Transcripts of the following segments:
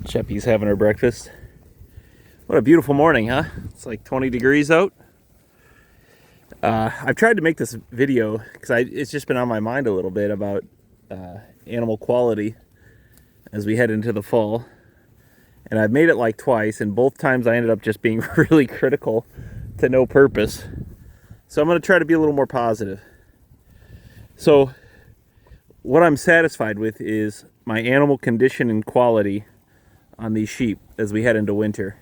Cheppy's having her breakfast. What a beautiful morning, huh? It's like 20 degrees out. I've tried to make this video because it's just been on my mind a little bit about animal quality as we head into the fall. And I've made it like twice, and both times I ended up just being really critical to no purpose. So I'm going to try to be a little more positive. So what I'm satisfied with is my animal condition and quality on these sheep as we head into winter.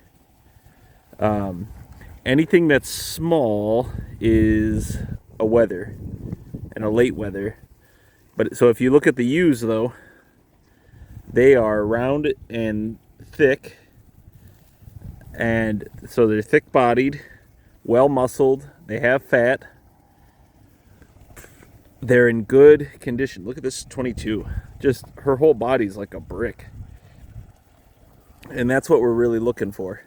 Anything that's small is a wether and a late wether. But so if you look at the ewes though, they are round and thick, and so they're thick bodied, well muscled, they have fat, they're in good condition. Look at this 22, just her whole body's like a brick, and that's what we're really looking for.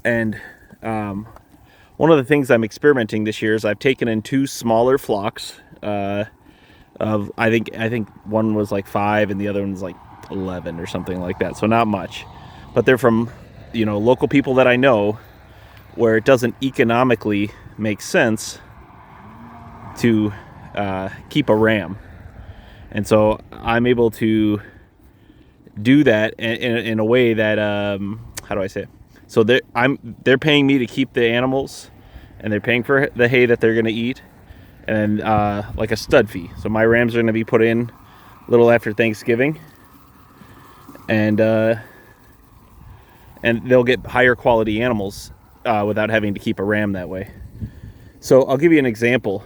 And one of the things I'm experimenting this year is I've taken in two smaller flocks of I think one was like 5 and the other one was like 11 or something like that, so not much, but they're from local people that I know, where it doesn't economically make sense to keep a ram, and so I'm able to do that in a way that how do I say it? So they're paying me to keep the animals, and they're paying for the hay that they're going to eat, and like a stud fee. So my rams are going to be put in a little after Thanksgiving, and they'll get higher quality animals without having to keep a ram that way. So I'll give you an example.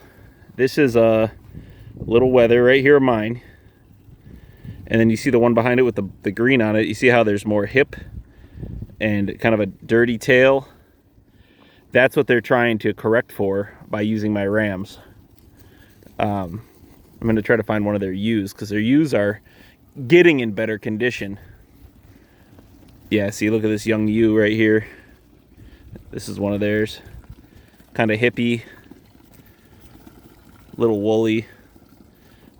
This is a little wether right here of mine, and then you see the one behind it with the green on it. You see how there's more hip and kind of a dirty tail. That's what they're trying to correct for by using my rams. I'm going to try to find one of their ewes, because their ewes are getting in better condition. Yeah, see, look at this young ewe right here. This is one of theirs. Kind of hippie, little woolly.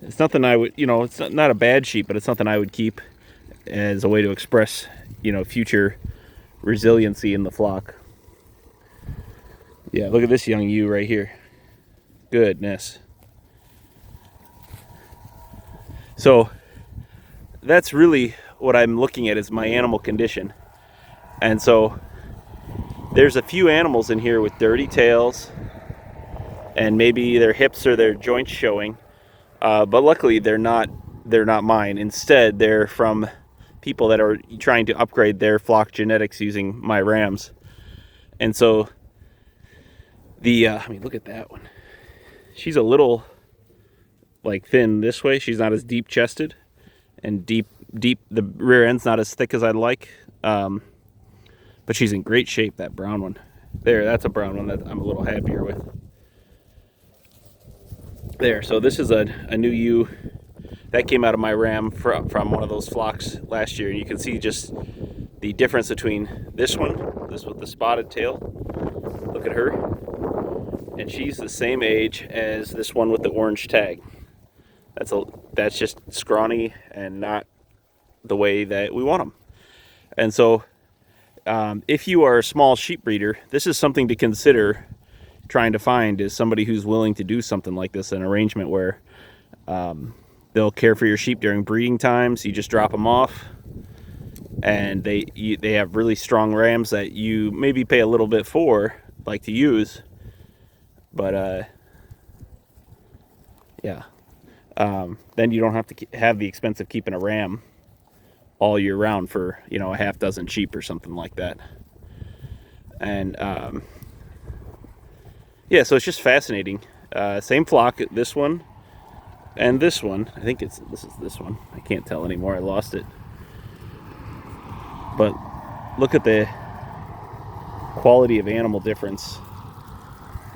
It's nothing I would, it's not a bad sheep, but it's something I would keep as a way to express, future resiliency in the flock. Yeah, look at this young ewe right here. Goodness. So that's really what I'm looking at, is my animal condition. And so there's a few animals in here with dirty tails, and maybe their hips or their joints showing, but luckily they're not mine. Instead, they're from people that are trying to upgrade their flock genetics using my rams. And so look at that one. She's a little like thin this way. She's not as deep chested, and deep the rear end's not as thick as I'd like, but she's in great shape. That brown one there, that's a brown one that I'm a little happier with there. So this is a new ewe that came out of my ram from one of those flocks last year. And you can see just the difference between this with the spotted tail. Look at her. And she's the same age as this one with the orange tag. That's just scrawny and not the way that we want them. And so if you are a small sheep breeder, this is something to consider trying to find, is somebody who's willing to do something like this, an arrangement where they'll care for your sheep during breeding times. You just drop them off, and they have really strong rams that you maybe pay a little bit for, like to use, but yeah, then you don't have to have the expense of keeping a ram all year round for a half dozen sheep or something like that. And yeah, so it's just fascinating. Same flock, this one and this one. I think this is this one. I can't tell anymore. I lost it. But look at the quality of animal difference.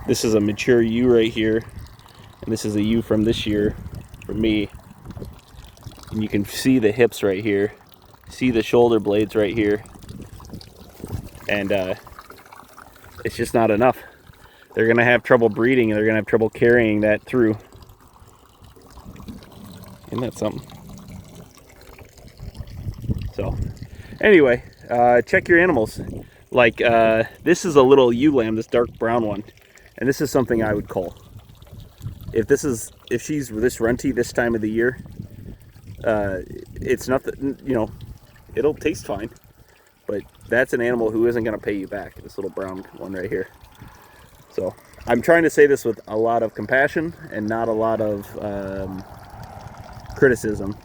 This is a mature ewe right here, and this is a ewe from this year for me. And you can see the hips right here, see the shoulder blades right here, and it's just not enough. They're gonna have trouble breeding, and they're gonna have trouble carrying that through. Isn't that something? So Anyway, check your animals. Like this is a little ewe lamb, this dark brown one, and this is something I would cull. If she's this runty this time of the year, it's nothing. You know, it'll taste fine, but that's an animal who isn't going to pay you back. This little brown one right here. So I'm trying to say this with a lot of compassion and not a lot of criticism,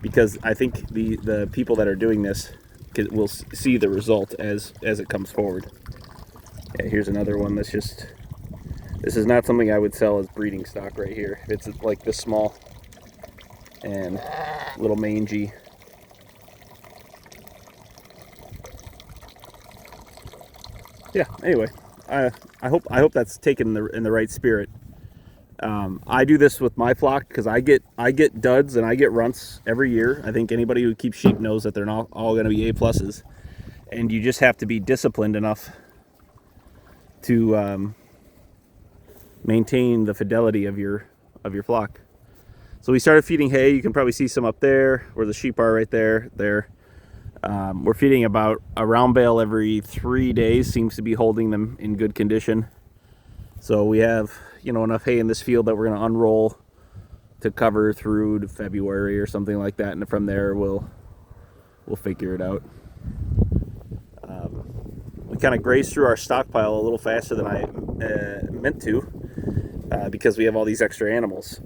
because I think the people that are doing this will see the result as it comes forward. Yeah, here's another one that's just, this is not something I would sell as breeding stock right here. It's like this small and a little mangy. Yeah, anyway, I hope that's taken in the right spirit. I do this with my flock because I get duds and I get runts every year. I think anybody who keeps sheep knows that they're not all going to be A+s, and you just have to be disciplined enough to maintain the fidelity of your flock. So we started feeding hay. You can probably see some up there where the sheep are right there. We're feeding about a round bale every 3 days. Seems to be holding them in good condition. So we have, you know, enough hay in this field that we're going to unroll to cover through to February or something like that, and from there we'll figure it out. We kind of grazed through our stockpile a little faster than I meant to because we have all these extra animals.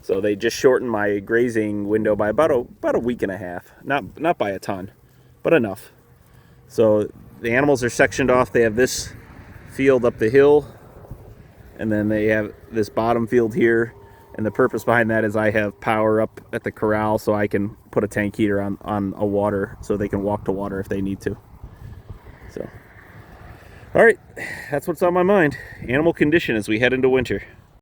So they just shortened my grazing window by about a week and a half. Not by a ton, but enough. So the animals are sectioned off. They have this field up the hill, and then they have this bottom field here. And the purpose behind that is I have power up at the corral, so I can put a tank heater on a water so they can walk to water if they need to. So, all right, that's what's on my mind. Animal condition as we head into winter.